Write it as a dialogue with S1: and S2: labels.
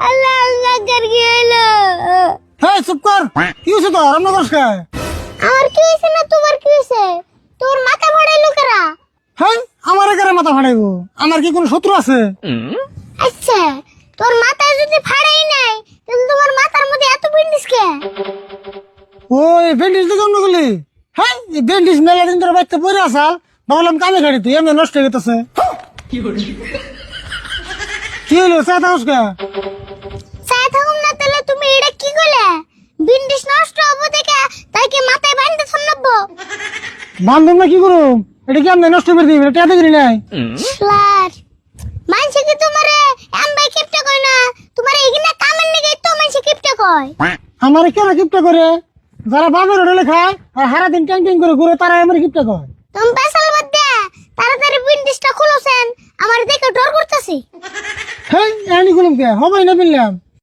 S1: আল্লাহ আল্লাহ কার কি হইলো?
S2: হ্যাঁ চুপ কর, কি হয়েছে তোর? রান্না করস কে?
S1: আমার কি হয়েছে না তোমার কি হয়েছে? তোর মাথা ফাড়াইলো কারা?
S2: হ্যাঁ আমার এখানে মাথা ফাটাইবো? আমার কি কোনো শত্রু আছে?
S1: আচ্ছা, তোর মাথা যদি ফাড়াই নাই তাহলে তোমার মাথার মধ্যে এত বিন্ডিস কে?
S2: ওই ব্যান্ডেজ দিয়ে জন্ম গেলি? হ্যাঁ এই ব্যান্ডেজ মেলা দিন ধরে বাচ্চা পরে আসাল, ভাবলাম কামে খাড়ি তুই এমনি নষ্ট হয়ে গেছে। কি হলো চা দাওস কে?
S1: চাই থাকুম না তাহলে তুমি এটা কি করলে? বিন্ডিস নষ্ট হবো দেখে তাই কি মাথায় বাঁধতে শুনবো?
S2: বান্ধব না কি করুম? এটা কি আমি নষ্ট করে দিবি? এটা দেখি নাই।
S1: স্লার মানছে কি তোমারে এমবাই কিপটা কই না? তোমারে এখানে কামের নিগে তো মানছে কিপটা কয়।
S2: আমার কেন কিপটা করে? যারা বাবার হোটেলে খায় আর সারা দিন ট্যাং ট্যাং করে ঘুরে তারা আমার কিপটা করে।
S1: তুমি পেছাল মধ্যে তাড়াতাড়ি বিন্ডিসটা খুলোছেন, আমার দেখে ডর করতেছি।
S2: হ্যাঁ এনি গুলুম কে হবাই না বললাম।